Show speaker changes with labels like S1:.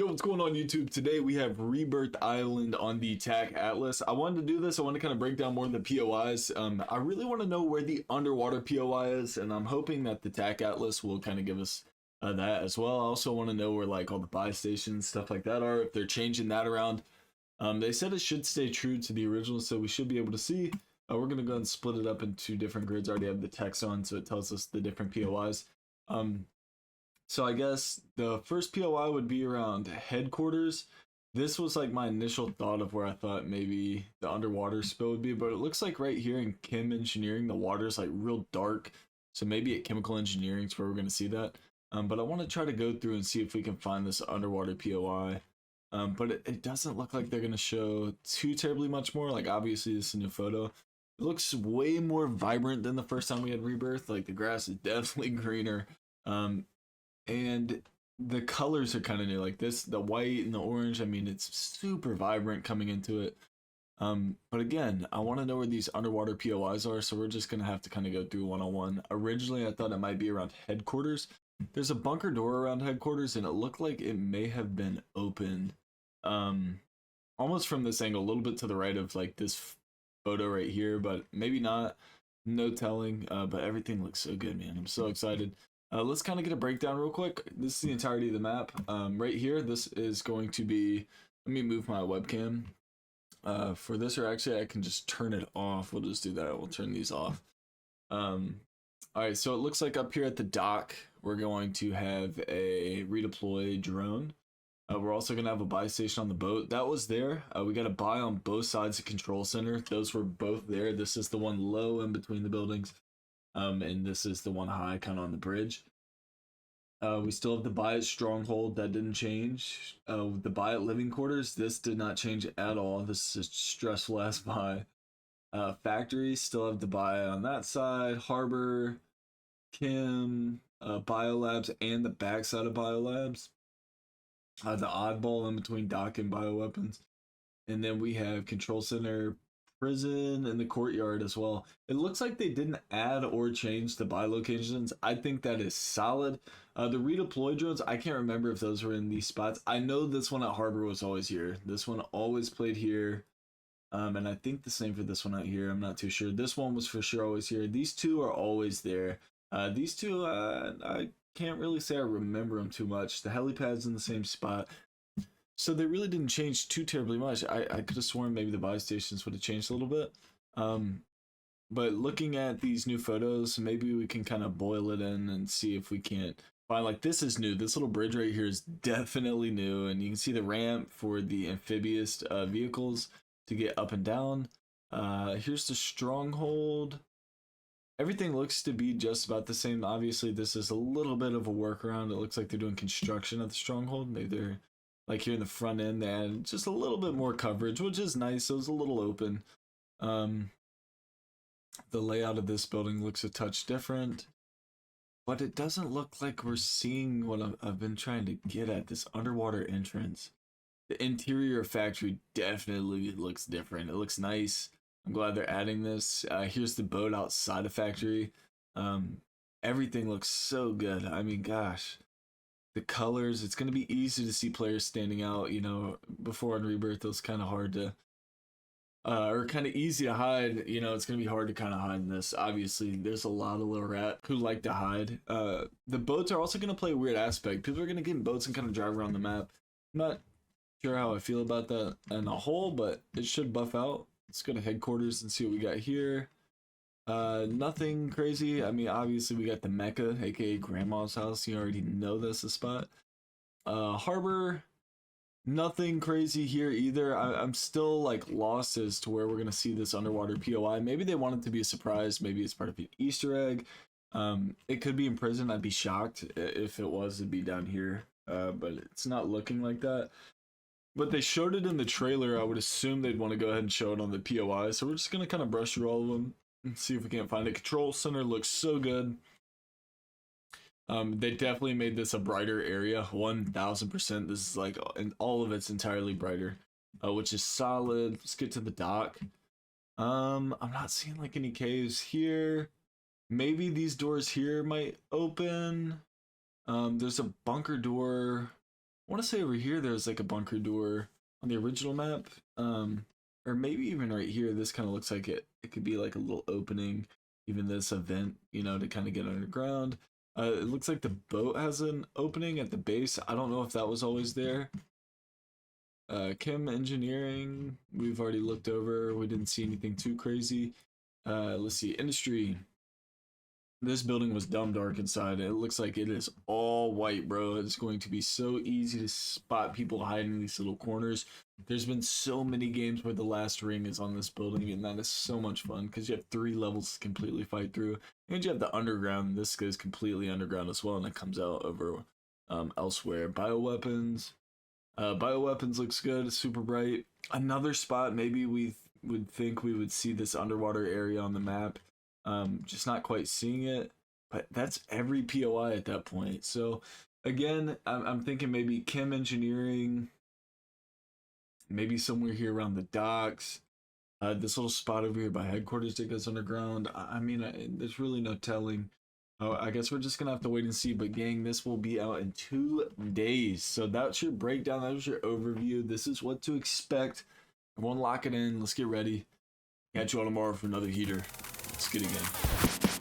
S1: Yo, what's going on YouTube? Today we have Rebirth Island on the TAC Atlas. I wanted to do this. I want to kind of break down more of the POIs. I really want to know where the underwater POI is, and I'm hoping that the TAC Atlas will kind of give us that as well. I also want to know where like all the buy stations, stuff like that are, if they're changing that around. They said it should stay true to the original, so we should be able to see. We're going to go and split it up into different grids. I already have the text on, so it tells us the different POIs. So I guess the first POI would be around headquarters. This was like my initial thought of where I thought maybe the underwater spill would be, but it looks like right here in chem engineering, the water is like real dark. So maybe at chemical engineering is where we're going to see that. But I want to try to go through and see if we can find this underwater POI. But it doesn't look like they're going to show too terribly much more. Like obviously this is a new photo. It looks way more vibrant than the first time we had Rebirth. Like the grass is definitely greener. And the colors are kind of new, like this, the white and the orange. I mean, it's super vibrant coming into it. But again, I want to know where these underwater POIs are, so we're just gonna have to kind of go through one-on-one. Originally, I thought it might be around headquarters. There's a bunker door around headquarters, and it looked like it may have been open, almost from this angle, a little bit to the right of like this photo right here, but maybe not. No telling. But everything looks so good, man. I'm so excited. Let's kind of get a breakdown real quick. This is the entirety of the map. Right here, this is going to be, let me move my webcam for this, or actually I can just turn it off. We'll just do that. We'll turn these off. All right, so it looks like up here at the dock, we're going to have a redeploy drone. We're also going to have a buy station on the boat. That was there. We got a buy on both sides of control center. Those were both there. This is the one low in between the buildings. And this is the one high kind of on the bridge. We still have the buy at Stronghold, that didn't change. The buy at Living Quarters, this did not change at all. This is a stressful ass buy. Factory, still have the buy on that side. Harbor, Chem, Biolabs, and the backside of Biolabs. The oddball in between dock and bioweapons. And then we have Control Center, Prison, and the courtyard as well. It looks like they didn't add or change the buy locations. I think that is solid. The redeploy drones, I can't remember if those were in these spots. I know this one at Harbor was always here. This one always played here. And I think the same for this one out here. I'm not too sure. This one was for sure always here. These two are always there. These two, I can't really say I remember them too much. The helipad's in the same spot. So they really didn't change too terribly much. I could have sworn maybe the buy stations would have changed a little bit. But looking at these new photos, maybe we can kind of boil it in and see if we can't find, like, this is new. This little bridge right here is definitely new. And you can see the ramp for the amphibious vehicles to get up and down. Here's the stronghold. Everything looks to be just about the same. Obviously, this is a little bit of a workaround. It looks like they're doing construction at the stronghold. Maybe they're, like here in the front end, they added just a little bit more coverage, which is nice. So it's a little open. The layout of this building looks a touch different, but it doesn't look like we're seeing what I've been trying to get at, this underwater entrance. The interior factory definitely looks different. It looks nice. I'm glad they're adding this. Here's the boat outside of factory. Everything looks so good. I mean, gosh. The colors, it's going to be easy to see players standing out. You know, before on Rebirth, it was kind of hard to, or kind of easy to hide. You know, it's going to be hard to kind of hide in this. Obviously, there's a lot of little rat who like to hide. The boats are also going to play a weird aspect. People are going to get in boats and kind of drive around the map. I'm not sure how I feel about that in a whole, but it should buff out. Let's go to headquarters and see what we got here. Nothing crazy. I mean, obviously we got the Mecca, aka Grandma's house. You already know that's the spot. Harbor, nothing crazy here either. I'm still like lost as to where we're gonna see this underwater POI. Maybe they want it to be a surprise. Maybe it's part of an Easter egg. It could be in prison. I'd be shocked if it was. It'd be down here. But it's not looking like that. But they showed it in the trailer. I would assume they'd want to go ahead and show it on the POI. So we're just gonna kind of brush through all of them and see if we can't find it. Control center looks so good. They definitely made this a brighter area, 1000%. This is like, and all of it's entirely brighter, which is solid. Let's get to the dock. I'm not seeing like any caves here. Maybe these doors here might open. There's a bunker door want to say over here there's like a bunker door on the original map. Or maybe even right here, this kind of looks like it could be like a little opening, even this event, you know, to kind of get underground. It looks like the boat has an opening at the base. I don't know if that was always there. Chem engineering, we've already looked over. We didn't see anything too crazy. Let's see, industry. This building was dumb dark inside. It looks like it is all white, bro. It's going to be so easy to spot people hiding in these little corners. There's been so many games where the last ring is on this building, and that is so much fun because you have 3 levels to completely fight through. And you have the underground. This goes completely underground as well, and it comes out over elsewhere. Bioweapons. Bioweapons looks good, super bright. Another spot, maybe we would think we would see this underwater area on the map. Just not quite seeing it, but that's every POI at that point. So again, I'm thinking maybe chem engineering, maybe somewhere here around the docks. This little spot over here by headquarters that goes underground. I mean, there's really no telling. I guess we're just gonna have to wait and see, but gang, this will be out in 2 days. So that's your breakdown, that was your overview. This is what to expect. Everyone lock it in, let's get ready. Catch you all tomorrow for another heater. Let's get it again.